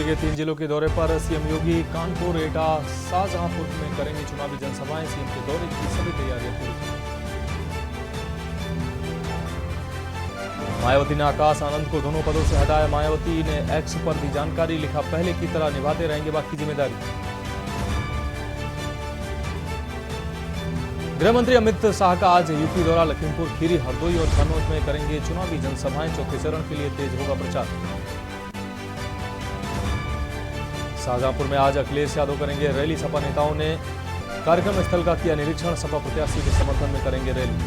के 3 जिलों के दौरे पर सीएम योगी कानपुर, एटा, शाहजहांपुर में करेंगे चुनावी जनसभाएं। सीएम के दौरे की सभी तैयारियां पूरी। मायावती ने आकाश आनंद को दोनों पदों से हटाया। मायावती ने एक्स पर दी जानकारी, लिखा पहले की तरह निभाते रहेंगे बाकी जिम्मेदारी। गृह मंत्री अमित शाह का आज यूपी दौरा। लखीमपुर खीरी, हरदोई और कन्नौज में करेंगे चुनावी जनसभाएं। चौथे चरण के लिए तेज होगा प्रचार। शाहजहांपुर में आज अखिलेश यादव करेंगे रैली। सपा नेताओं ने कार्यक्रम स्थल का किया निरीक्षण। सपा प्रत्याशी के समर्थन में करेंगे रैली।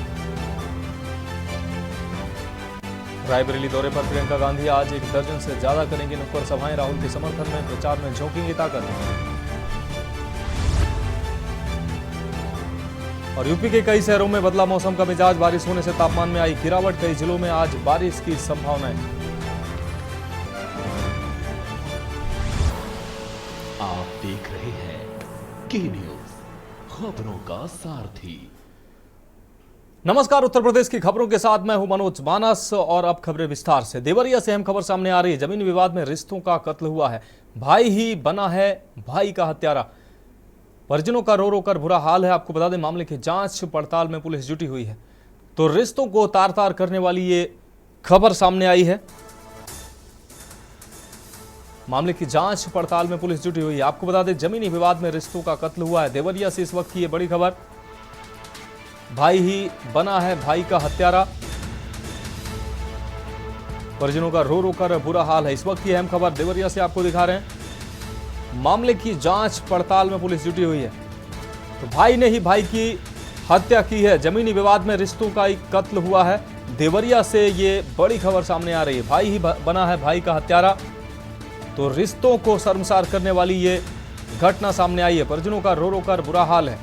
रायबरेली दौरे पर प्रियंका गांधी आज 1 दर्जन से ज्यादा करेंगे नुक्कड़ सभाएं। राहुल के समर्थन में प्रचार में झोंकेंगी ताकत। और यूपी के कई शहरों में बदला मौसम का मिजाज। बारिश होने से तापमान में आई गिरावट। कई जिलों में आज बारिश की संभावनाएं। आप देख रहे हैं के न्यूज, खबरों का सारथी। नमस्कार, उत्तर प्रदेश की खबरों के साथ मैं हूं मनोज मानस और अब खबरें विस्तार से। देवरिया से अहम खबर सामने आ रही है। जमीन विवाद में रिश्तों का कत्ल हुआ है। भाई ही बना है भाई का हत्यारा। परिजनों का रो रो कर बुरा हाल है। आपको बता दें, मामले की जांच पड़ताल में पुलिस जुटी हुई है। तो रिश्तों को तार तार करने वाली ये खबर सामने आई है। मामले की जांच पड़ताल में पुलिस जुटी हुई है। आपको बता दें, जमीनी विवाद में रिश्तों का कत्ल हुआ है। देवरिया से इस वक्त की ये बड़ी खबर। भाई ही बना है भाई का हत्यारा। परिजनों का रो रो कर बुरा हाल है। इस वक्त की अहम खबर देवरिया से आपको दिखा रहे हैं। मामले की जांच पड़ताल में पुलिस जुटी हुई है। तो भाई ने ही भाई की हत्या की है। जमीनी विवाद में रिश्तों का एक कत्ल हुआ है। देवरिया से ये बड़ी खबर सामने आ रही है। भाई ही बना है भाई का हत्यारा। तो रिश्तों को शर्मसार करने वाली ये घटना सामने आई है। परिजनों का रो रो कर बुरा हाल है।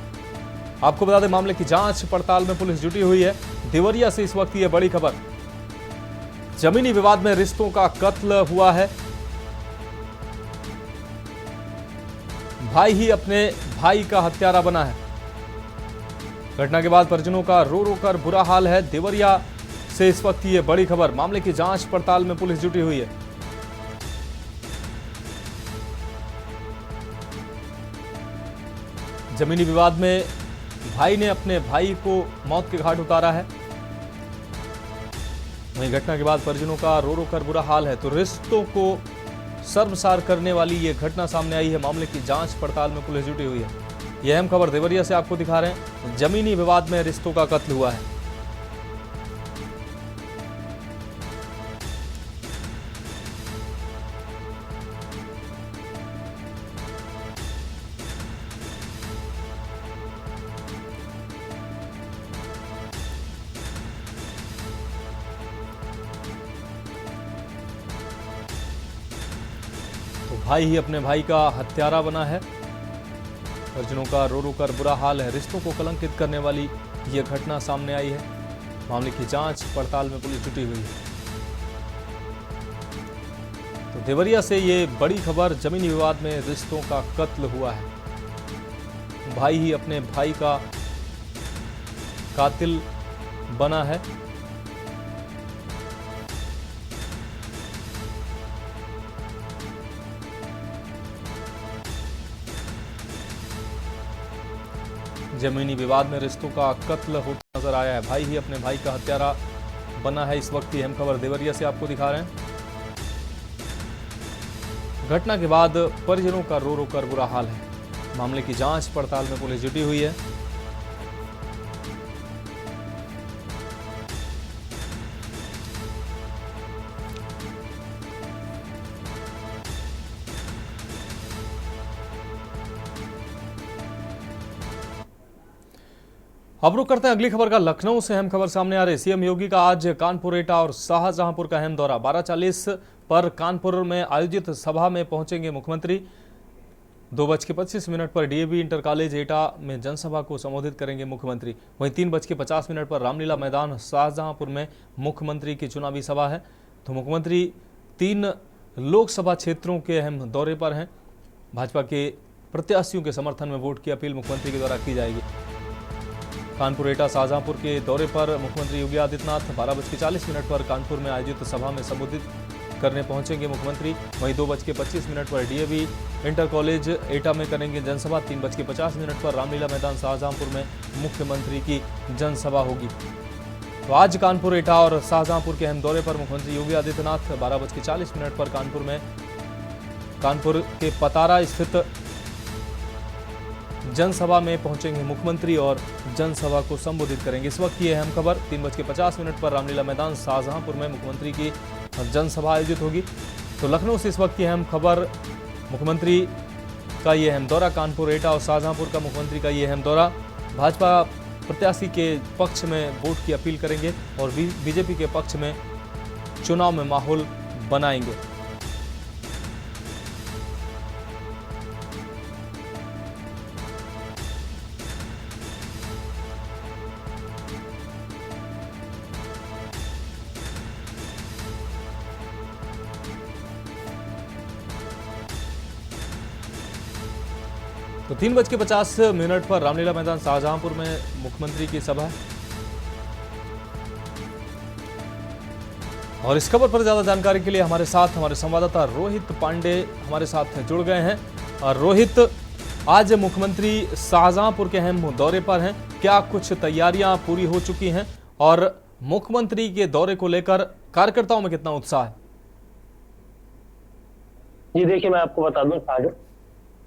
आपको बता दें, मामले की जांच पड़ताल में पुलिस जुटी हुई है। देवरिया से इस वक्त ये बड़ी खबर। जमीनी विवाद में रिश्तों का कत्ल हुआ है। भाई ही अपने भाई का हत्यारा बना है। घटना के बाद परिजनों का रो रो कर बुरा हाल है। देवरिया से इस वक्त ये बड़ी खबर। मामले की जांच पड़ताल में पुलिस जुटी हुई है। जमीनी विवाद में भाई ने अपने भाई को मौत के घाट उतारा है। वहीं घटना के बाद परिजनों का रो रो कर बुरा हाल है। तो रिश्तों को शर्मसार करने वाली ये घटना सामने आई है। मामले की जांच पड़ताल में पुलिस जुटी हुई है। यह अहम खबर देवरिया से आपको दिखा रहे हैं। जमीनी विवाद में रिश्तों का कत्ल हुआ है। भाई ही अपने भाई का हत्यारा बना है। परिजनों का रो रो कर बुरा हाल है। रिश्तों को कलंकित करने वाली यह घटना सामने आई है। मामले की जांच पड़ताल में पुलिस जुटी हुई है। तो देवरिया से ये बड़ी खबर। जमीनी विवाद में रिश्तों का कत्ल हुआ है। भाई ही अपने भाई का कातिल बना है। जमीनी विवाद में रिश्तों का कत्ल होता नजर आया है। भाई ही अपने भाई का हत्यारा बना है। इस वक्त की अहम खबर देवरिया से आपको दिखा रहे हैं। घटना के बाद परिजनों का रो रो कर बुरा हाल है। मामले की जांच पड़ताल में पुलिस जुटी हुई है। अब रुक करते हैं अगली खबर का। लखनऊ से अहम खबर सामने आ रही है। सीएम योगी का आज कानपुर, एटा और शाहजहांपुर का अहम दौरा। 12:40 पर कानपुर में आयोजित सभा में पहुंचेंगे मुख्यमंत्री। 2:25 पर डीएवी इंटर कॉलेज एटा में जनसभा को संबोधित करेंगे मुख्यमंत्री। वहीं 3:50 पर रामलीला मैदान शाहजहांपुर में मुख्यमंत्री की चुनावी सभा है। तो मुख्यमंत्री 3 लोकसभा क्षेत्रों के अहम दौरे पर हैं। भाजपा के प्रत्याशियों के समर्थन में वोट की अपील मुख्यमंत्री के द्वारा की जाएगी। कानपुर, एटा, शाहजहांपुर के दौरे पर मुख्यमंत्री योगी आदित्यनाथ 12:40 पर कानपुर में आयोजित सभा में संबोधित करने पहुंचेंगे मुख्यमंत्री। वहीं 2:25 पर डीएवी इंटर कॉलेज एटा में करेंगे जनसभा। 3:50 पर रामलीला मैदान शाहजहांपुर में मुख्यमंत्री की जनसभा होगी। तो आज कानपुर, एटा और शाहजहांपुर के अहम दौरे पर मुख्यमंत्री योगी आदित्यनाथ 12:40 पर कानपुर के पतारा स्थित जनसभा में पहुंचेंगे मुख्यमंत्री और जनसभा को संबोधित करेंगे। इस वक्त की अहम खबर 3:50 पर रामलीला मैदान शाहजहांपुर में मुख्यमंत्री की जनसभा आयोजित होगी। तो लखनऊ से इस वक्त की अहम खबर, मुख्यमंत्री का ये अहम दौरा, कानपुर, एटा और शाहजहांपुर का मुख्यमंत्री का ये अहम दौरा। भाजपा प्रत्याशी के पक्ष में वोट की अपील करेंगे और बीजेपी के पक्ष में चुनाव में माहौल बनाएंगे। तो 3:50 पर रामलीला मैदान शाहजहांपुर में मुख्यमंत्री की सभा है। और इस खबर पर ज्यादा जानकारी के लिए हमारे साथ हमारे संवाददाता रोहित पांडे हमारे साथ जुड़ गए हैं। और रोहित, आज मुख्यमंत्री शाहजहांपुर के अहम दौरे पर हैं, क्या कुछ तैयारियां पूरी हो चुकी हैं और मुख्यमंत्री के दौरे को लेकर कार्यकर्ताओं में कितना उत्साह है? जी देखिए, मैं आपको बता दूं,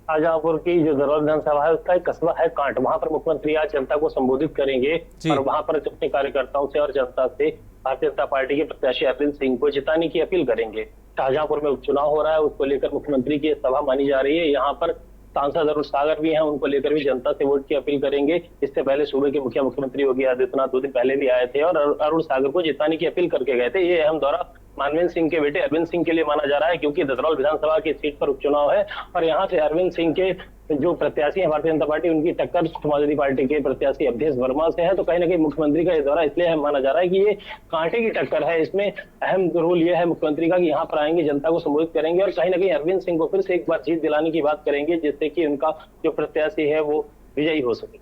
शाहजहांपुर की जो दरौल विधानसभा है उसका एक कस्बा है कांट। वहां पर मुख्यमंत्री आज जनता को संबोधित करेंगे और वहां पर अपने कार्यकर्ताओं से और जनता से भारतीय जनता पार्टी के प्रत्याशी अरविंद सिंह को जिताने की अपील करेंगे। शाहजहांपुर में उपचुनाव हो रहा है, उसको लेकर मुख्यमंत्री की सभा मानी जा रही है। यहाँ पर सांसद अरुण सागर भी हैं, उनको लेकर भी जनता से वोट की अपील करेंगे। इससे पहले सूबे के मुख्यमंत्री योगी आदित्यनाथ 2 दिन पहले भी आए थे और अरुण सागर को जिताने की अपील करके गए थे। ये अहम दौरा मानवेंद्र सिंह के बेटे अरविंद सिंह के लिए माना जा रहा है, क्योंकि ददरौल विधानसभा की सीट पर उपचुनाव है और यहाँ से अरविंद सिंह के जो प्रत्याशी है भारतीय जनता पार्टी, उनकी टक्कर समाजवादी पार्टी के प्रत्याशी अवधेश वर्मा से है। तो कहीं ना कहीं मुख्यमंत्री का ये दौरा इसलिए अहम माना जा रहा है कि ये कांटे की टक्कर है। इसमें अहम रोल ये है मुख्यमंत्री का कि यहाँ पर आएंगे, जनता को संबोधित करेंगे और कहीं ना कहीं अरविंद सिंह को फिर से एक बार जीत दिलाने की बात करेंगे, जिससे कि उनका जो प्रत्याशी है वो विजयी हो सके।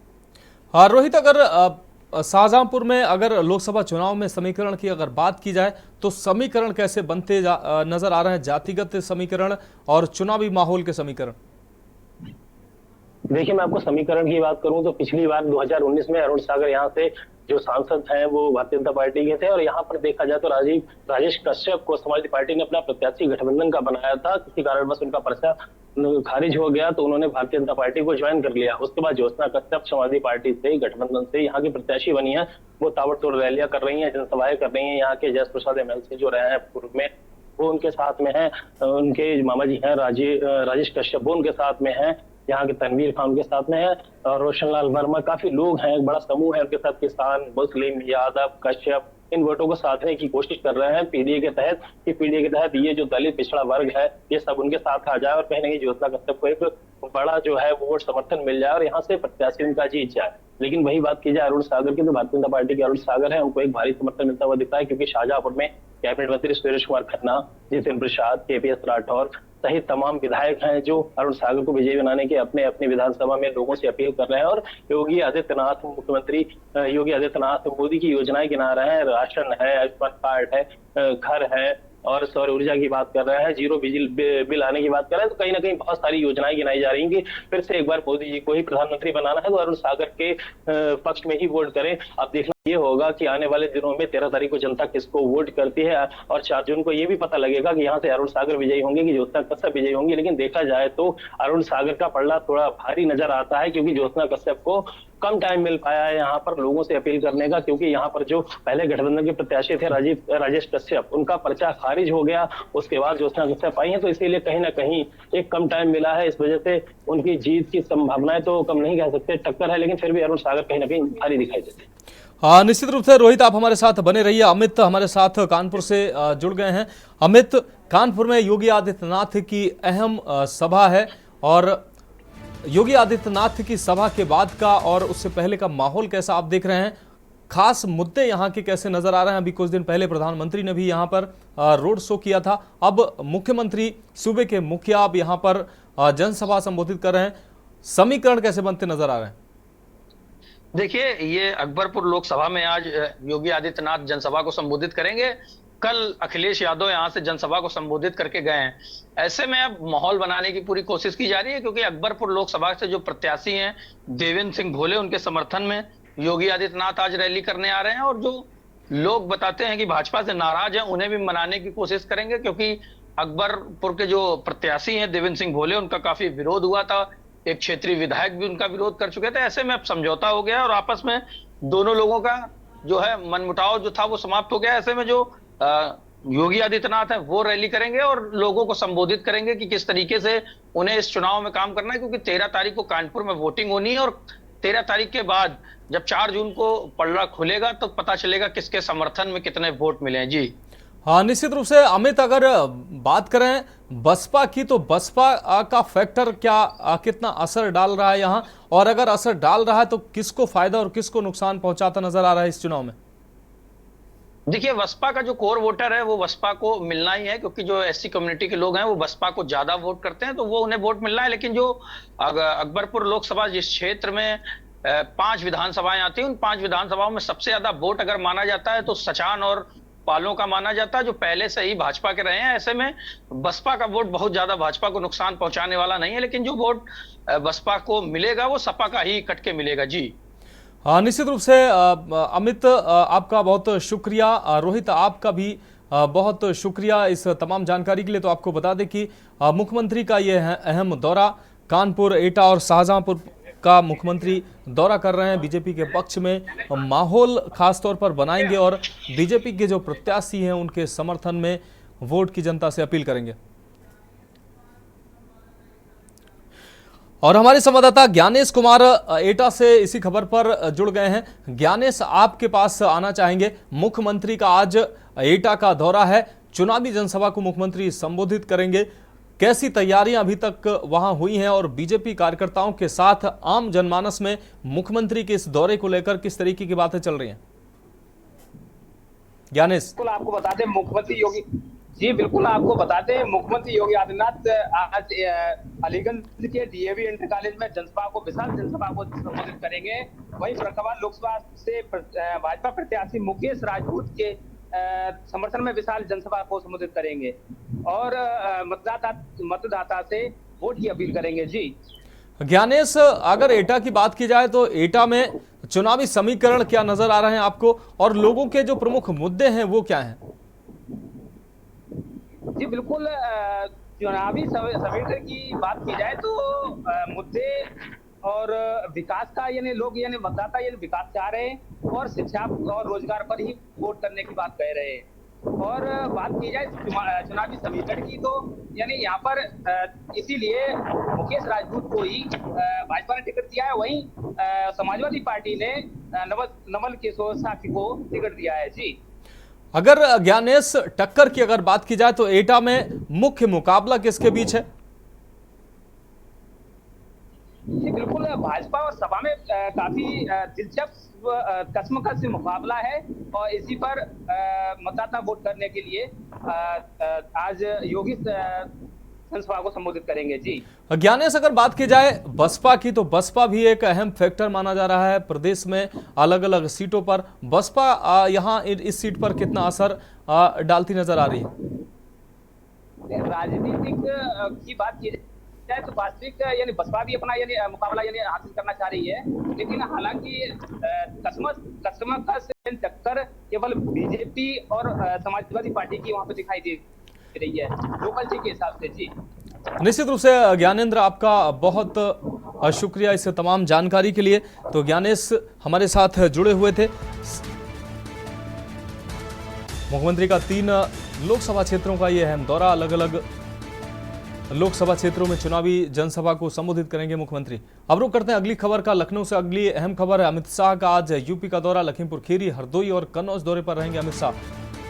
हाँ रोहित, अगर शाहजहांपुर में अगर लोकसभा चुनाव में समीकरण की अगर बात की जाए तो समीकरण कैसे बनते नजर आ रहे हैं? जातिगत समीकरण और चुनावी माहौल के समीकरण। देखिए, मैं आपको समीकरण की बात करूं तो पिछली बार 2019 में अरुण सागर यहाँ से जो सांसद हैं वो भारतीय जनता पार्टी के थे और यहाँ पर देखा जाए तो राजेश कश्यप को समाजवादी पार्टी ने अपना प्रत्याशी गठबंधन का बनाया था। किसी कारणवश उनका पर्चा खारिज हो गया तो उन्होंने भारतीय जनता पार्टी को ज्वाइन कर लिया। उसके बाद ज्योत्सना कश्यप समाजवादी पार्टी से गठबंधन से यहाँ की प्रत्याशी बनी है। वो ताबड़तोड़ रैलियां कर रही है, जनसभाएं कर रही है। यहाँ के जयेश प्रसाद एमएलसी जो रहे हैं पूर्व में, वो उनके साथ में है। उनके मामा जी हैं राजेश कश्यप, वो उनके साथ में है। यहाँ के तनवीर खान के साथ में है और रोशन लाल वर्मा, काफी लोग हैं, एक बड़ा समूह है उनके साथ। किसान, मुस्लिम, यादव, कश्यप इन वोटों को साधने की कोशिश कर रहे हैं पीडीए के तहत, कि पीडीए के तहत ये जो दलित पिछड़ा वर्ग है ये सब उनके साथ आ जाए और कहीं ना कहीं ज्योत्सना कश्यप को एक बड़ा जो है वोट समर्थन मिल जाए और यहाँ से प्रत्याशी उनका जीत जाए। लेकिन वही बात की जाए अरुण सागर की, तो भारतीय जनता पार्टी के अरुण सागर है, उनको एक भारी समर्थन मिलता हुआ दिखता है, क्योंकि शाहजहांपुर में कैबिनेट मंत्री सुरेश कुमार खन्ना, जितिन प्रसाद, केपीएस राठौर सहित तमाम विधायक हैं जो अरुण सागर को विजयी बनाने के अपने अपनी विधानसभा में लोगों से अपील कर रहे हैं। और योगी आदित्यनाथ, मुख्यमंत्री योगी आदित्यनाथ मोदी की योजनाएं गिना रहे हैं। राशन है, आयुष्मान कार्ड है, घर है और सौर ऊर्जा की बात कर रहे हैं, जीरो बिजली बिल आने की बात कर रहे हैं। तो कहीं ना कहीं बहुत सारी योजनाएं गिनाई जा रही हैं कि फिर से एक बार मोदी जी को ही प्रधानमंत्री बनाना है तो अरुण सागर के पक्ष में ही वोट करें। अब देखना ये होगा कि आने वाले दिनों में 13 तारीख को जनता किसको वोट करती है और 4 जून को ये भी पता लगेगा कि यहाँ से अरुण सागर विजयी होंगे कि ज्योत्सना कश्यप विजयी होंगे। लेकिन देखा जाए तो अरुण सागर का पलड़ा थोड़ा भारी नजर आता है, क्योंकि ज्योत्सना कश्यप को कम टाइम मिल पाया है यहाँ पर लोगों से अपील करने का, क्योंकि यहाँ पर जो पहले गठबंधन के प्रत्याशी थे राजेश कश्यप, उनका पर्चा खारिज हो गया। उसके बाद ज्योत्सना कश्यप आई है, तो इसीलिए कहीं ना कहीं एक कम टाइम मिला है। इस वजह से उनकी जीत की संभावनाएं तो कम नहीं कह सकते, टक्कर है, लेकिन फिर भी अरुण सागर कहीं ना कहीं भारी दिखाई देते। हाँ निश्चित रूप से रोहित, आप हमारे साथ बने रहिए। अमित हमारे साथ कानपुर से जुड़ गए हैं। अमित, कानपुर में योगी आदित्यनाथ की अहम सभा है और योगी आदित्यनाथ की सभा के बाद का और उससे पहले का माहौल कैसा आप देख रहे हैं? खास मुद्दे यहाँ के कैसे नजर आ रहे हैं? अभी कुछ दिन पहले प्रधानमंत्री ने भी यहाँ पर रोड शो किया था, अब मुख्यमंत्री सूबे के मुखिया अब यहाँ पर जनसभा संबोधित कर रहे हैं। समीकरण कैसे बनते नजर आ रहे हैं? देखिए, ये अकबरपुर लोकसभा में आज योगी आदित्यनाथ जनसभा को संबोधित करेंगे कल अखिलेश यादव यहां से जनसभा को संबोधित करके गए हैं। ऐसे में अब माहौल बनाने की पूरी कोशिश की जा रही है, क्योंकि अकबरपुर लोकसभा से जो प्रत्याशी हैं देवेंद्र सिंह भोले, उनके समर्थन में योगी आदित्यनाथ आज रैली करने आ रहे हैं। और जो लोग बताते हैं कि भाजपा से नाराज हैं, उन्हें भी मनाने की कोशिश करेंगे, क्योंकि अकबरपुर के जो प्रत्याशी हैं देवेंद्र सिंह भोले, उनका काफी विरोध हुआ था। एक क्षेत्रीय विधायक भी उनका विरोध कर चुके थे। ऐसे में अब समझौता हो गया और आपस में दोनों लोगों का जो है मनमुटाव जो था वो समाप्त हो गया। ऐसे में जो योगी आदित्यनाथ है वो रैली करेंगे और लोगों को संबोधित करेंगे कि किस तरीके से उन्हें इस चुनाव में काम करना है, क्योंकि 13 तारीख को कानपुर में वोटिंग होनी है और 13 तारीख के बाद जब 4 जून को पलड़ा खुलेगा तो पता चलेगा किसके समर्थन में कितने वोट मिले हैं। जी हाँ, निश्चित रूप से अमित, अगर बात करें बसपा की तो बसपा का फैक्टर क्या कितना असर डाल रहा है यहाँ, और अगर असर डाल रहा है तो किसको फायदा और किसको नुकसान पहुंचाता नजर आ रहा है इस चुनाव में? देखिए, बसपा का जो कोर वोटर है वो बसपा को मिलना ही है, क्योंकि जो एससी कम्युनिटी के लोग हैं वो बसपा को ज्यादा वोट करते हैं, तो वो उन्हें वोट मिलना है। लेकिन जो अकबरपुर लोकसभा जिस क्षेत्र में 5 विधानसभाएं आती हैं, उन 5 विधानसभाओं में सबसे ज्यादा वोट अगर माना जाता है तो सचान और पालों का माना जाता है, जो पहले से ही भाजपा के रहे हैं। ऐसे में बसपा का वोट बहुत ज्यादा भाजपा को नुकसान पहुंचाने वाला नहीं है, लेकिन जो वोट बसपा को मिलेगा वो सपा का ही कट के मिलेगा। जी निश्चित रूप से अमित, आपका बहुत शुक्रिया। रोहित, आपका भी बहुत शुक्रिया इस तमाम जानकारी के लिए। तो आपको बता दें कि मुख्यमंत्री का ये अहम दौरा, कानपुर, एटा और शाहजहांपुर का मुख्यमंत्री दौरा कर रहे हैं। बीजेपी के पक्ष में माहौल खास तौर पर बनाएंगे और बीजेपी के जो प्रत्याशी हैं उनके समर्थन में वोट की जनता से अपील करेंगे। और हमारे संवाददाता ज्ञानेश कुमार एटा से इसी खबर पर जुड़ गए हैं। ज्ञानेश, आपके पास आना चाहेंगे। मुख्यमंत्री का आज एटा का दौरा है, चुनावी जनसभा को मुख्यमंत्री संबोधित करेंगे। कैसी तैयारियां अभी तक वहां हुई हैं और बीजेपी कार्यकर्ताओं के साथ आम जनमानस में मुख्यमंत्री के इस दौरे को लेकर किस तरीके की बातें चल रही हैं? ज्ञानेश। बिल्कुल आपको बता दें, मुख्यमंत्री योगी आदित्यनाथ आज अलीगंज के डीएवी इंटर कॉलेज में विशाल जनसभा को संबोधित करेंगे। वहीं फर्रुखाबाद लोकसभा से भाजपा प्रत्याशी मुकेश राजपूत के समर्थन में विशाल जनसभा को संबोधित करेंगे और मतदाता से वोट की अपील करेंगे। जी ज्ञानेश, अगर एटा की बात की जाए तो एटा में चुनावी समीकरण क्या नजर आ रहे हैं आपको, और लोगों के जो प्रमुख मुद्दे हैं वो क्या हैं? जी बिल्कुल, चुनावी समीकरण की बात की जाए तो मुद्दे और विकास का लोग मतदाता विकास चाह रहे हैं और शिक्षा और रोजगार पर ही वोट करने की बात कह रहे हैं। और बात की जाए चुनावी समीकरण की तो यहाँ पर इसीलिए मुकेश राजपूत को ही भाजपा ने टिकट दिया है। वहीं समाजवादी पार्टी ने नवल किशोर साथी को टिकट दिया है। जी अगर ज्ञानेश टक्कर की अगर बात की जाए तो एटा में मुख्य मुकाबला किसके बीच है? जी बिल्कुल, भाजपा और सपा में काफी दिलचस्प कस्मकस मुकाबला है और इसी पर मतदाता वोट करने के लिए आज योगी जनसभा को संबोधित करेंगे। जी ज्ञानेश, अगर बात की जाए बसपा की तो बसपा भी एक अहम फैक्टर माना जा रहा है प्रदेश में अलग अलग सीटों पर। बसपा यहाँ इस सीट पर कितना असर डालती नजर आ रही है? राजनीतिक की बात की जाए तो वास्तविक बसपा भी अपना मुकाबला हासिल करना चाह रही है, लेकिन हालांकि कस्मकस टक्कर केवल बीजेपी और समाजवादी पार्टी की वहां पर दिखाई दे रही है लोकल जी के हिसाब से। जी निश्चित रूप से ज्ञानेंद्र, आपका बहुत शुक्रिया इस तमाम जानकारी के लिए। तो ज्ञानेश हमारे साथ जुड़े हुए थे। मुख्यमंत्री का 3 लोकसभा क्षेत्रों का ये अहम दौरा, अलग अलग लोकसभा क्षेत्रों में चुनावी जनसभा को संबोधित करेंगे मुख्यमंत्री। अब रुक करते हैं अगली खबर का। लखनऊ से अगली अहम खबर है, अमित शाह का आज यूपी का दौरा। लखीमपुर खीरी, हरदोई और कन्नौज दौरे पर रहेंगे अमित शाह।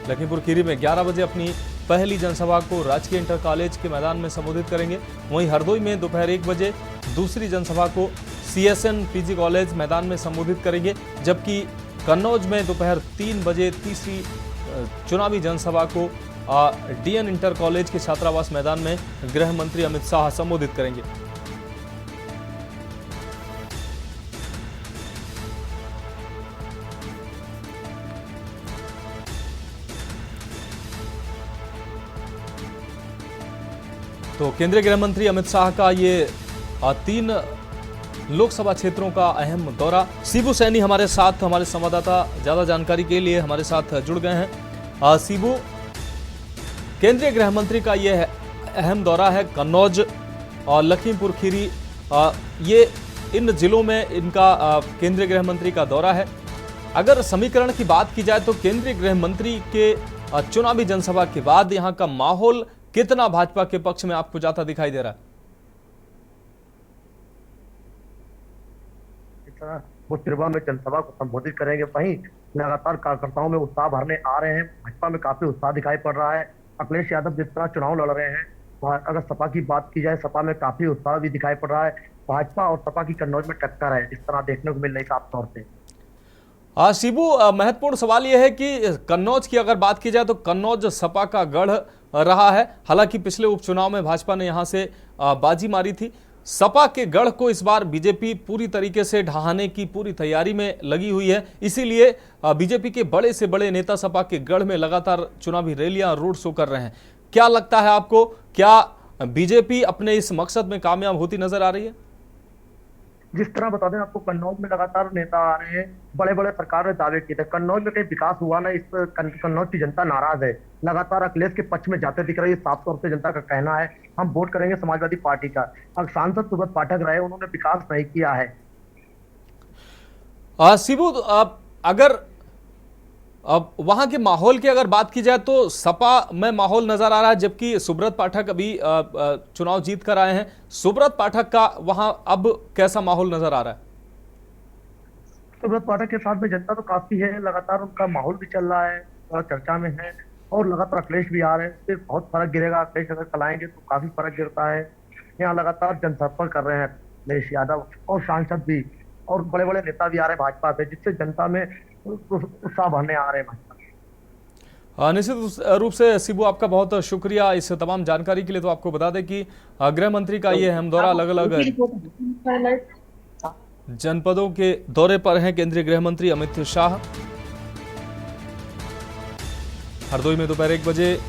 लखीमपुर खीरी में 11 बजे अपनी पहली जनसभा को राजकीय इंटर कॉलेज के मैदान में संबोधित करेंगे। वहीं हरदोई में दोपहर 1 बजे दूसरी जनसभा को CSN PG कॉलेज मैदान में संबोधित करेंगे, जबकि कन्नौज में दोपहर 3 बजे तीसरी चुनावी जनसभा को DN इंटर कॉलेज के छात्रावास मैदान में गृह मंत्री अमित शाह संबोधित करेंगे। तो केंद्रीय गृह मंत्री अमित शाह का ये 3 लोकसभा क्षेत्रों का अहम दौरा। शिबू सैनी हमारे साथ, हमारे संवाददाता ज्यादा जानकारी के लिए हमारे साथ जुड़ गए हैं। शिबू, केंद्रीय गृह मंत्री का यह अहम दौरा है कन्नौज और लखीमपुर खीरी, ये इन जिलों में इनका केंद्रीय गृह मंत्री का दौरा है। अगर समीकरण की बात की जाए तो केंद्रीय गृह मंत्री के चुनावी जनसभा के बाद यहां का माहौल कितना भाजपा के पक्ष में आपको जाता दिखाई दे रहा है? वो तिरवा में जनसभा को संबोधित करेंगे, वहीं लगातार कार्यकर्ताओं में उत्साह भरने आ रहे हैं। भाजपा में काफी उत्साह दिखाई पड़ रहा है। अखिलेश यादव जिस तरह चुनाव लड़ रहे हैं, अगर सपा की बात की जाए, सपा में काफी उत्साह भी दिखाई पड़ रहा है। भाजपा और सपा की कन्नौज में टक्कर है, इस तरह देखने को मिल रही है साफ तौर से। शिबू, महत्वपूर्ण सवाल यह है कि कन्नौज की अगर बात की जाए तो कन्नौज सपा का गढ़ रहा है। हालांकि पिछले उपचुनाव में भाजपा ने यहां से बाजी मारी थी। सपा के गढ़ को इस बार बीजेपी पूरी तरीके से ढहाने की पूरी तैयारी में लगी हुई है। इसीलिए बीजेपी के बड़े से बड़े नेता सपा के गढ़ में लगातार चुनावी रैलियां, रोड शो कर रहे हैं। क्या लगता है आपको, क्या बीजेपी अपने इस मकसद में कामयाब होती नजर आ रही है? जिस तरह बता दें आपको, कन्नौज में लगातार नेता आ रहे हैं, बड़े बड़े सरकार ने दावे किए थे। कन्नौज में कहीं विकास हुआ ना, इस कन्नौज की जनता नाराज है। लगातार अखिलेश के पक्ष में जाते दिख रही है, साफ तौर से जनता का कहना है हम वोट करेंगे समाजवादी पार्टी का। अब सांसद सुब्रत पाठक रहे, उन्होंने विकास नहीं किया है। शिबू, अगर अब वहां के माहौल की अगर बात की जाए तो सपा में माहौल नजर आ रहा है, जबकि सुब्रत पाठक अभी चुनाव जीत कर आए हैं। सुब्रत पाठक का वहां अब कैसा माहौल नजर आ रहा है? सुब्रत पाठक के साथ में जनता तो काफी है, लगातार उनका माहौल भी चल रहा है, थोड़ा चर्चा में है। और लगातार अखिलेश भी आ रहे हैं, इससे बहुत फर्क गिरेगा। अखिलेश अगर चलाएंगे तो काफी फर्क गिरता है। यहाँ लगातार जनसंपर्क कर रहे हैं अखिलेश यादव, और सांसद भी और बड़े बड़े नेता भी आ रहे हैं भाजपा से, जिससे जनता में उत्साह भरने आ रहे हैं। निश्चित रूप से शिबू, आपका बहुत शुक्रिया इस तमाम जानकारी के लिए। तो आपको बता दें कि गृह मंत्री का ये अहम दौरा, अलग अलग जनपदों के दौरे पर हैं केंद्रीय गृह मंत्री अमित शाह। हरदोई में दोपहर 1 बजे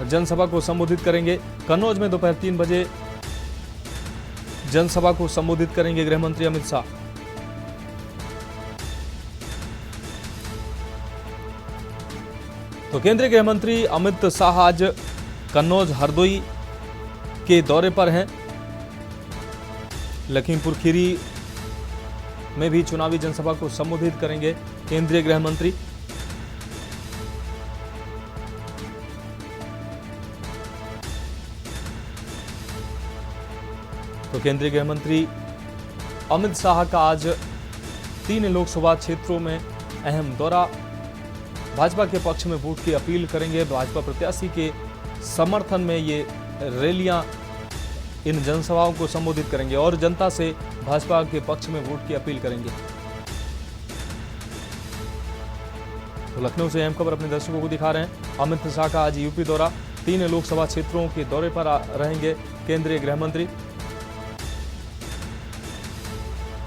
जनसभा को संबोधित करेंगे। कन्नौज में दोपहर 3 बजे जनसभा को संबोधित करेंगे गृह मंत्री अमित शाह। तो केंद्रीय गृह मंत्री अमित शाह आज कन्नौज, हरदोई के दौरे पर हैं। लखीमपुर खीरी में भी चुनावी जनसभा को संबोधित करेंगे केंद्रीय गृह मंत्री। तो केंद्रीय गृह मंत्री अमित शाह का आज 3 लोकसभा क्षेत्रों में अहम दौरा। भाजपा के पक्ष में वोट की अपील करेंगे। भाजपा प्रत्याशी के समर्थन में ये रैलियां, इन जनसभाओं को संबोधित करेंगे और जनता से भाजपा के पक्ष में वोट की अपील करेंगे। तो लखनऊ से अहम खबर अपने दर्शकों को दिखा रहे हैं। अमित शाह का आज यूपी दौरा, 3 लोकसभा क्षेत्रों के दौरे पर रहेंगे केंद्रीय गृह मंत्री।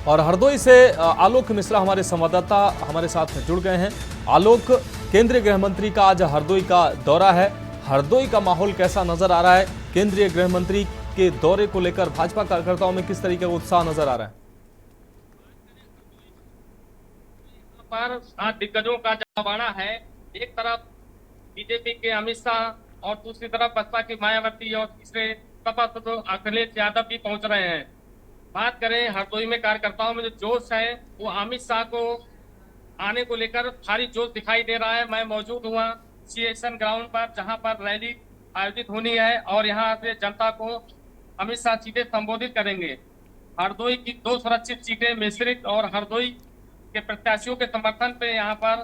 और हरदोई से आलोक मिश्रा हमारे संवाददाता हमारे साथ जुड़ गए हैं। आलोक, केंद्रीय गृह मंत्री का आज हरदोई का दौरा है, हरदोई का माहौल कैसा नजर आ रहा है? केंद्रीय गृह मंत्री के दौरे को लेकर भाजपा कार्यकर्ताओं में किस तरीके का उत्साह नजर आ रहा है? पर 7 दिग्गजों का जमावड़ा है। एक तरफ बीजेपी के अमित शाह और दूसरी तरफ बसपा की मायावती और तीसरे सपा तो अखिलेश यादव भी पहुंच रहे हैं। बात करें हरदोई में कार्यकर्ताओं में जो जोश है, वो अमित शाह को आने को लेकर भारी जोश दिखाई दे रहा है। मैं मौजूद हुआ सीएसएन ग्राउंड पर, जहां पर रैली आयोजित होनी है और यहां से जनता को अमित शाह सीधे संबोधित करेंगे। हरदोई की 2 सुरक्षित सीटें मिश्रित और हरदोई के प्रत्याशियों के समर्थन पे यहां पर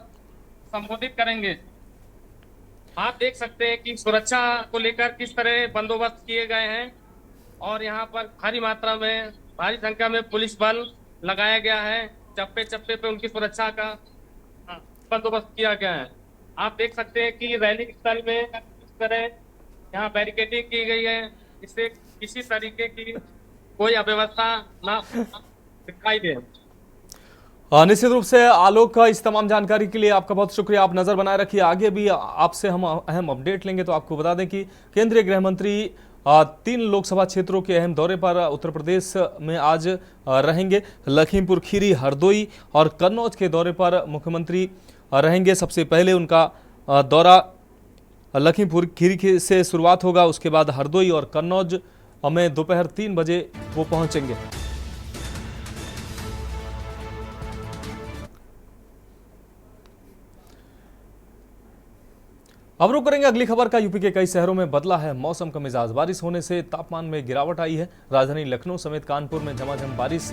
संबोधित करेंगे। आप देख सकते हैं कि सुरक्षा को लेकर किस तरह बंदोबस्त किए गए हैं और यहाँ पर भारी संख्या में पुलिस बल लगाया गया है। चप्पे चप्पे पे उनकी सुरक्षा का बंदोबस्त किया गया है। आप देख सकते हैं कि रैली स्थल में इस तरह यहाँ बैरिकेडिंग की गई है, इससे किसी तरीके की कोई अव्यवस्था ना दिखाई दे। निश्चित रूप से आलोक, इस तमाम जानकारी के लिए आपका बहुत शुक्रिया। आप नजर बनाए रखिए, आगे भी आपसे हम अहम अपडेट लेंगे। तो आपको बता दें कि केंद्रीय गृह मंत्री 3 लोकसभा क्षेत्रों के अहम दौरे पर उत्तर प्रदेश में आज रहेंगे। लखीमपुर खीरी, हरदोई और कन्नौज के दौरे पर मुख्यमंत्री रहेंगे। सबसे पहले उनका दौरा लखीमपुर खीरी से शुरुआत होगा, उसके बाद हरदोई और कन्नौज में दोपहर 3 बजे वो पहुंचेंगे। अब रुक करेंगे अगली खबर का। यूपी के कई शहरों में बदला है मौसम का मिजाज। बारिश होने से तापमान में गिरावट आई है। राजधानी लखनऊ समेत कानपुर में झमाझम बारिश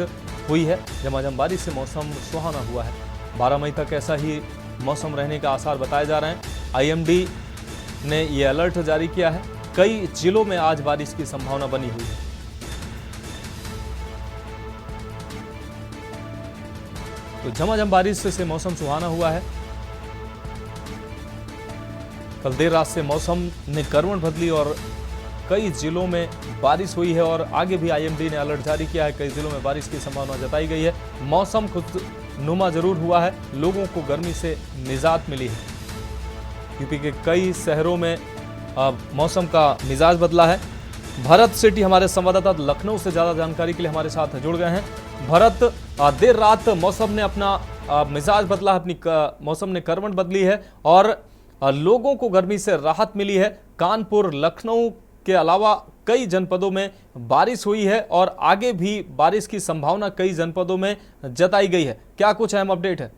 हुई है। झमाझम बारिश से मौसम सुहाना हुआ है। 12 मई तक ऐसा ही मौसम रहने का आसार बताए जा रहे हैं। आईएमडी ने यह अलर्ट जारी किया है। कई जिलों में आज बारिश की संभावना बनी हुई है। तो झमाझम बारिश से मौसम सुहाना हुआ है। कल देर रात से मौसम ने करवट बदली और कई जिलों में बारिश हुई है और आगे भी आईएमडी ने अलर्ट जारी किया है। कई जिलों में बारिश की संभावना जताई गई है। मौसम खुशनुमा जरूर हुआ है, लोगों को गर्मी से निजात मिली है। यूपी के कई शहरों में मौसम का मिजाज बदला है। भरत सिटी हमारे संवाददाता लखनऊ से ज्यादा जानकारी के लिए हमारे साथ जुड़ गए हैं। भरत, देर रात मौसम ने अपना मिजाज बदला है, अपनी मौसम ने करवट बदली है और लोगों को गर्मी से राहत मिली है। कानपुर, लखनऊ के अलावा कई जनपदों में बारिश हुई है और आगे भी बारिश की संभावना कई जनपदों में जताई गई है। क्या कुछ अहम अपडेट है?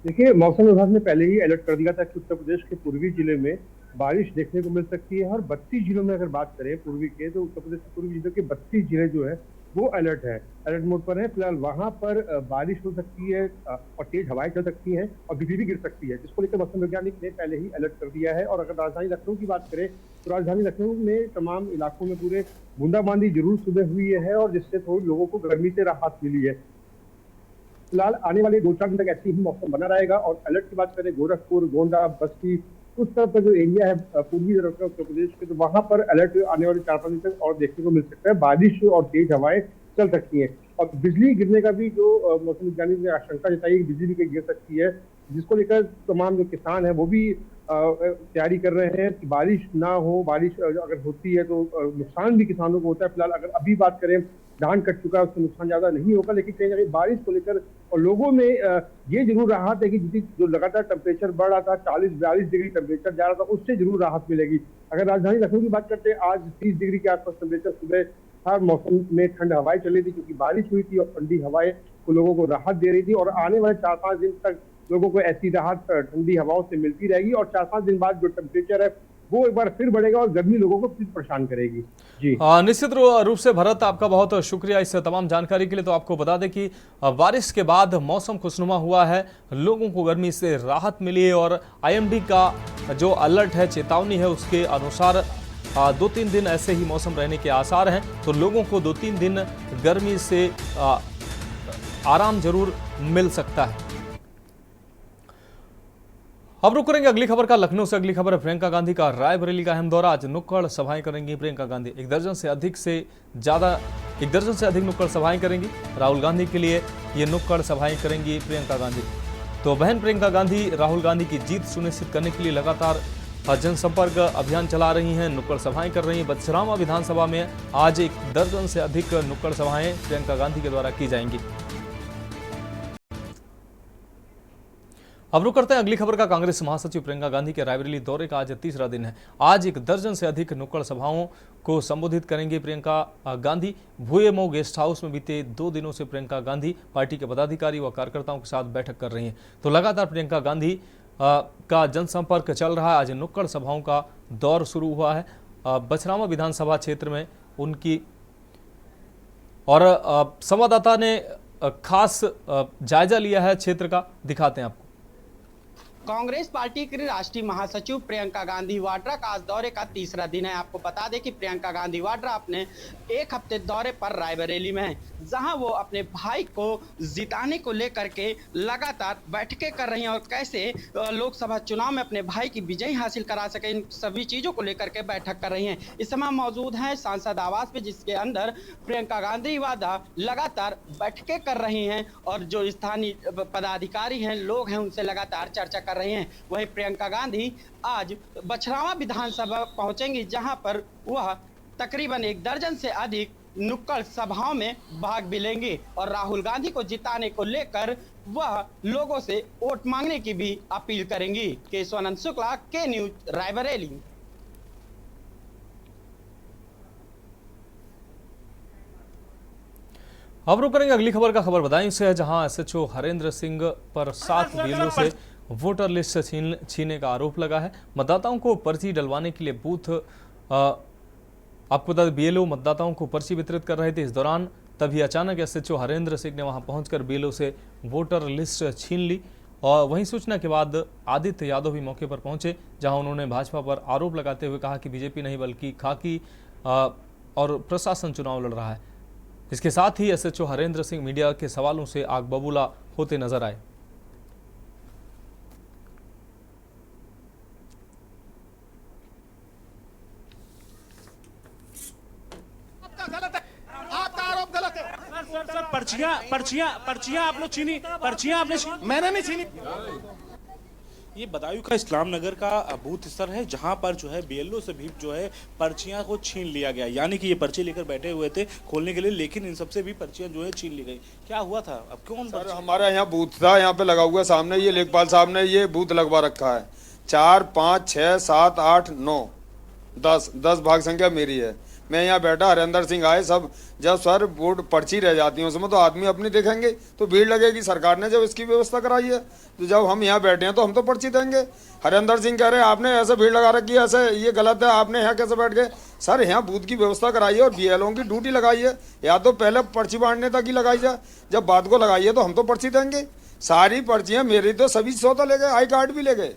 देखिए, मौसम विभाग ने पहले ही अलर्ट कर दिया था कि उत्तर प्रदेश के पूर्वी जिले में बारिश देखने को मिल सकती है और 32 जिलों में अगर बात करें पूर्वी के, तो उत्तर प्रदेश के पूर्वी जिलों के 32 जिले जो है वो अलर्ट मोड पर है। फिलहाल वहां पर बारिश हो सकती है और तेज हवाएं चल सकती हैं और बिजली भी गिर सकती है, जिसको लेकर मौसम वैज्ञानिक ने पहले ही अलर्ट कर दिया है। और अगर राजधानी लखनऊ की बात करें तो राजधानी लखनऊ में तमाम इलाकों में पूरे बूंदाबांदी जरूर सुबह हुई है और जिससे थोड़ी लोगों को गर्मी से राहत मिली है। फिलहाल आने वाले 2-4 दिन तक ऐसे ही मौसम बना रहेगा। और अलर्ट की बात करें गोरखपुर, गोंडा, बस्ती, उस तरफ का जो एरिया है पूर्वी तरफ का उत्तर प्रदेश के, तो वहां पर अलर्ट आने वाले 4-5 दिन तक और देखने को मिल सकता है। बारिश और तेज हवाएं चल सकती है और बिजली गिरने का भी जो मौसम वैज्ञानिक ने आशंका जताई है, बिजली भी गिर सकती है, जिसको लेकर तमाम जो किसान है वो भी तैयारी कर रहे हैं कि बारिश ना हो। बारिश अगर होती है तो नुकसान भी किसानों को होता है। फिलहाल अगर अभी बात करें, धान कट चुका है, उससे नुकसान ज्यादा नहीं होगा, लेकिन कहीं ना कहीं बारिश को लेकर और लोगों में ये जरूर राहत है कि जो लगातार टेम्परेचर बढ़ रहा था, 40-42 डिग्री टेम्परेचर जा रहा था, उससे जरूर राहत मिलेगी। अगर राजधानी लखनऊ की बात करते हैं, आज 30 डिग्री के आसपास टेम्परेचर सुबह था। मौसम में ठंड हवाएं चली थी क्योंकि बारिश हुई थी और ठंडी हवाएं को लोगों को राहत दे रही थी। और आने वाले 4-5 दिन तक लोगों को ऐसी राहत ठंडी हवाओं से मिलती रहेगी और 4-5 दिन बाद जो टेम्परेचर है वो एक बार फिर बढ़ेगा और गर्मी लोगों को फिर परेशान करेगी। जी निश्चित रूप से भरत, आपका बहुत शुक्रिया इस तमाम जानकारी के लिए। तो आपको बता दें कि बारिश के बाद मौसम खुशनुमा हुआ है, लोगों को गर्मी से राहत मिली है और आईएमडी का जो अलर्ट है, चेतावनी है, उसके अनुसार 2-3 दिन ऐसे ही मौसम रहने के आसार हैं। तो लोगों को 2-3 दिन गर्मी से आराम जरूर मिल सकता है। अब रुक करेंगे अगली खबर का। लखनऊ से अगली खबर है प्रियंका गांधी का रायबरेली का अहम दौरा। आज नुक्कड़ सभाएं करेंगी प्रियंका गांधी। एक दर्जन से अधिक नुक्कड़ सभाएं करेंगी। राहुल गांधी के लिए ये नुक्कड़ सभाएं करेंगी प्रियंका गांधी। तो बहन प्रियंका गांधी राहुल गांधी की जीत सुनिश्चित करने के लिए लगातार जनसंपर्क अभियान चला रही हैं, नुक्कड़ सभाएं कर रही हैं। बछरामा विधानसभा में आज 1 दर्जन से अधिक नुक्कड़ सभाएं प्रियंका गांधी के द्वारा की जाएंगी। अब रुक करते हैं अगली खबर का। कांग्रेस महासचिव प्रियंका गांधी के रायबरेली दौरे का आज तीसरा दिन है। आज 1 दर्जन से अधिक नुक्कड़ सभाओं को संबोधित करेंगे प्रियंका गांधी। भूएमो गेस्ट हाउस में बीते 2 दिनों से प्रियंका गांधी पार्टी के पदाधिकारी व कार्यकर्ताओं के साथ बैठक कर रही हैं। तो लगातार प्रियंका गांधी का जनसंपर्क चल रहा है। आज नुक्कड़ सभाओं का दौर शुरू हुआ है बछरामा विधानसभा क्षेत्र में उनकी, और संवाददाता ने खास जायजा लिया है क्षेत्र का, दिखाते हैं आपको। कांग्रेस पार्टी की राष्ट्रीय महासचिव प्रियंका गांधी वाड्रा का आज दौरे का तीसरा दिन है। आपको बता दें कि प्रियंका गांधी वाड्रा अपने 1 हफ्ते दौरे पर रायबरेली में हैं, जहां वो अपने भाई को जिताने को लेकर के लगातार बैठकें कर रही हैं और कैसे लोकसभा चुनाव में अपने भाई की विजय हासिल करा सके, इन सभी चीजों को लेकर के बैठक कर रही हैं। इस समय मौजूद हैं सांसद आवास पे, जिसके अंदर प्रियंका गांधी वाड्रा लगातार बैठकें कर रही हैं और जो स्थानीय पदाधिकारी हैं, लोग हैं, उनसे लगातार चर्चा कर रहे हैं। वहीं प्रियंका गांधी आज बछरावा विधानसभा पहुंचेंगी, जहां पर वह तकरीबन 1 दर्जन से अधिक नुक्कड़ सभाओं में भाग भी लेंगे और राहुल गांधी को जिताने को लेकर वह लोगों से वोट मांगने की भी अपील करेंगी। केशवानंद शुक्ला, के न्यूज, रायबरेली। अब रुक करेंगे अगली खबर का। खबर बदायूं से है, जहां एसएचओ हरेंद्र सिंह पर 7 बीएलओ से वोटर लिस्ट छीनने का आरोप लगा है। मतदाताओं को पर्ची डलवाने के लिए बूथ आपको बता दें बीएलओ मतदाताओं को पर्ची वितरित कर रहे थे। इस दौरान तभी अचानक एसएचओ हरेंद्र सिंह ने वहां पहुंचकर बीएलओ से वोटर लिस्ट छीन ली। और वहीं सूचना के बाद आदित्य यादव भी मौके पर पहुंचे, जहां उन्होंने भाजपा पर आरोप लगाते हुए कहा कि बीजेपी नहीं बल्कि खाकी और प्रशासन चुनाव लड़ रहा है। इसके साथ ही एसएचओ हरेंद्र सिंह मीडिया के सवालों से आग बबूला होते नजर आए। गलत है, आपका आरोप गलत है। सर पर्चियां आप लोग छीनी, पर्चियां आपने छीनी, मैंने नहीं छीनी। ये बदायूं का इस्लाम नगर का बूथ स्तर है, जहां पर जो है बीएलओ से भी जो है पर्चियां को छीन लिया गया। यानी कि ये पर्ची लेकर बैठे हुए थे खोलने के लिए, लेकिन इन सबसे भी पर्चियां जो है छीन ली गई। क्या हुआ था? अब क्यों? सर हमारा यहाँ बूथ था, यहाँ पे लगा हुआ सामने, ये लेखपाल साहब ने ये बूथ लगवा रखा है। 4, 5, 6, 7, 8, 9, 10 भाग संख्या मेरी है। मैं यहाँ बैठा, हरेंद्र सिंह आए सब। जब सर वोट पर्ची रह जाती है उसमें तो आदमी अपनी देखेंगे तो भीड़ लगेगी। सरकार ने जब इसकी व्यवस्था कराई है तो जब हम यहाँ बैठे हैं तो हम तो पर्ची देंगे। हरेंद्र सिंह कह रहे हैं आपने ऐसे भीड़ लगा रखी है, ऐसे ये गलत है, आपने यहाँ कैसे बैठ गए। सर यहाँ बूथ की व्यवस्था कराई है और बीएलओ की ड्यूटी लगाई है, या तो पहले पर्ची बांटने तक ही लगाई जाए, जब बात को लगाई है तो हम तो पर्ची देंगे। सारी पर्चियाँ मेरी तो सभी सौदा ले गए, आई कार्ड भी ले गए,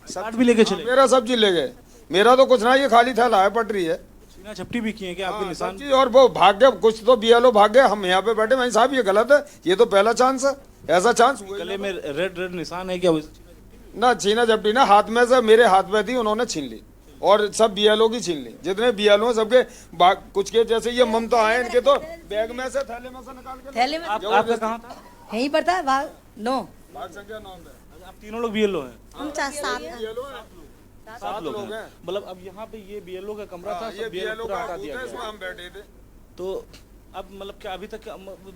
कार्ड भी लेके चले, मेरा सब चीज ले गए। मेरा तो कुछ ना, ये खाली थैला है, पटरी है। झपटी भी किए क्या आपके निशान? और वो भाग्य कुछ तो बीएलओ भाग्य, हम यहाँ पे बैठे। भाई साहब ये गलत है, ये तो पहला चांस है, ऐसा चांस। गले में रेड निशान है क्या? ना छीना झपटी ना, हाथ में से मेरे हाथ में थी, उन्होंने छीन ली और सब बीएलओ की छीन ली। जितने बीएलओ हैं सबके कुछ के जैसे ये ममता आए, इनके तो बैग में से थैले में से निकाल के। थैले में आपका कहाँ था? यहीं पर था, भाग 9 भाग संख्या 9 में। आप तीनों लोग बीएलओ हैं? हम 7 लोग हैं। मतलब अब यहाँ पे ये बीएलओ का कमरा था, ये बीएलओ का बूथ है, इसमें हम बैठे थे। तो अब मतलब क्या अभी तक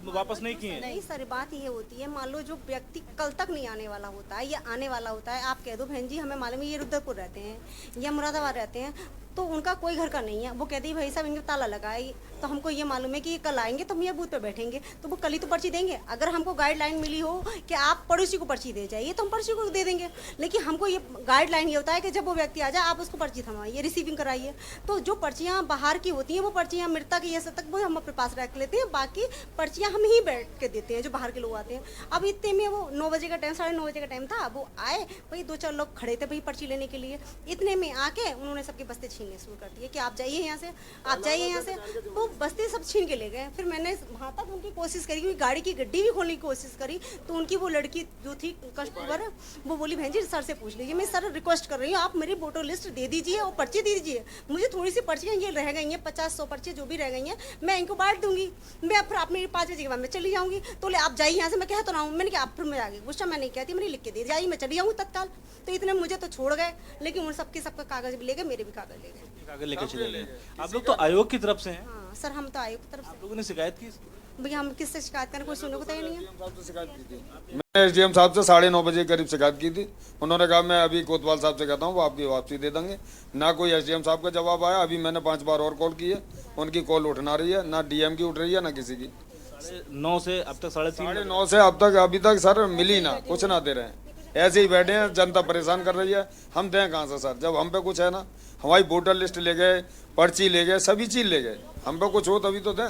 वापस नहीं किए? नहीं सर, बात ये होती है, मान लो जो व्यक्ति कल तक नहीं आने वाला होता है या आने वाला होता है, आप कह दो बहन जी हमें मालूम है ये रुद्रपुर रहते हैं या मुरादाबाद रहते हैं, तो उनका कोई घर का नहीं है, वो कहती है भाई साहब इनके ताला लगाए, तो हमको ये मालूम है कि ये कल आएंगे तो हम ये बूथ पे बैठेंगे, तो वो कल ही तो पर्ची देंगे। अगर हमको गाइडलाइन मिली हो कि आप पड़ोसी को पर्ची दे जाइए तो हम पर्ची को दे देंगे, लेकिन हमको ये गाइडलाइन ये होता है कि जब वो व्यक्ति आ जाए आप उसको पर्ची थमाइए, रिसीविंग कराइए। तो जो पर्चियाँ बाहर की होती हैं वो पर्चियाँ मृतक ये सब तक वो हम अपने पास रख लेते हैं, बाकी पर्चियाँ हम ही बैठ के देते हैं जो बाहर के लोग आते हैं। अब इतने में वो 9 बजे का टाइम, 9:30 बजे का टाइम था, वो आए भाई 2-4 लोग खड़े थे भाई पर्ची लेने के लिए। इतने में आके उन्होंने सबके बस्ते छीनने शुरू कर दिए कि आप जाइए यहाँ से, आप जाइए यहाँ से, तो बस्ते सब छीन के ले गए। फिर मैंने वहाँ तक उनकी कोशिश करी, क्योंकि गाड़ी की गड्डी भी खोलने की कोशिश करी, तो उनकी वो लड़की जो थी कस्टमर, वो बोली बहन जी सर से पूछ लीजिए। मैं सर रिक्वेस्ट कर रही हूँ आप मेरी वोटर लिस्ट दे दीजिए और पर्ची दे दीजिए, मुझे थोड़ी सी पर्चियाँ ये रह गई हैं, 50-100 पर्चियाँ जो भी रह गई हैं मैं इनको बांट दूंगी, मैं फिर आप मेरी 5 बजे के बाद मैं चली जाऊँगी। तो ले आप जाइए यहाँ से, मैं कहता रहा हूँ, मैंने कहा आप फिर मैं आ गई, गुस्सा मैं नहीं कहती, मैंने लिख के दे जाइए, मैं चली जाऊँगी तत्काल। तो इतने मुझे तो छोड़ गए, लेकिन उन सबका कागज भी ले गए, मेरे भी कागज ले गए, कागज लेके चले गए। आप लोग तो आयोग की तरफ से हैं? हाँ सर, हम तो आयोग की तरफ से। लोगों ने शिकायत की? भैया हम किससे शिकायत करें, कोई सुनने को तैयार नहीं है। मैंने एसडीएम साहब से 9:30 बजे करीब शिकायत की थी, उन्होंने कहा मैं अभी कोतवाल साहब से कहता हूँ वो आपकी वापसी दे देंगे। ना कोई एसडीएम साहब का जवाब आया। अभी मैंने 5 बार और कॉल की है, उनकी कॉल उठना रही है, ना डीएम की उठ रही है ना किसी की। 9 से अब तक 9:30 से अब तक अभी तक सर मिली ना, कुछ ना दे रहे हैं, ऐसे ही बैठे हैं। जनता परेशान कर रही है, हम दें कहाँ से सर, जब हम पे कुछ है ना। हमारी वोटर लिस्ट ले गए, पर्ची ले गए, सभी चीज ले गए, हम पे कुछ हो तभी तो दें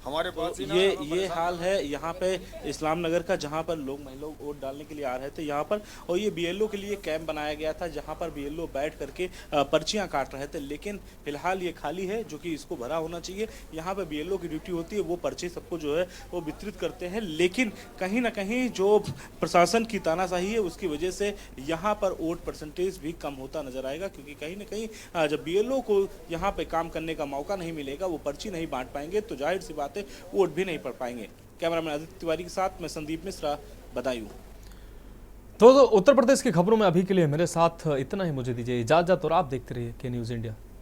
हमारे पास। ये हाल है यहाँ पे इस्लाम नगर का, जहाँ पर लोग महिलाओं वोट डालने के लिए आ रहे थे यहाँ पर, और ये बीएलओ के लिए कैंप बनाया गया था जहाँ पर बीएलओ बैठ करके पर्चियाँ काट रहे थे। लेकिन फिलहाल ये खाली है, जो कि इसको भरा होना चाहिए। यहाँ पर बीएलओ की ड्यूटी होती है, वो पर्ची सबको जो है वो वितरित करते हैं, लेकिन कहीं ना कहीं जो प्रशासन की तानाशाही है उसकी वजह से यहाँ पर वोट परसेंटेज भी कम होता नजर आएगा, क्योंकि कहीं ना कहीं जब बीएलओ को यहाँ पे काम करने का मौका नहीं मिलेगा, वो पर्ची नहीं बांट पाएंगे, तो जाहिर सी बात वोट भी नहीं पड़ पाएंगे। कैमरामैन आदित्य तिवारी के साथ मैं संदीप मिश्रा, बदायूं। तो उत्तर प्रदेश की खबरों में अभी के लिए मेरे साथ इतना ही। मुझे दीजिए इजाजत और आप देखते रहिए के न्यूज़ इंडिया।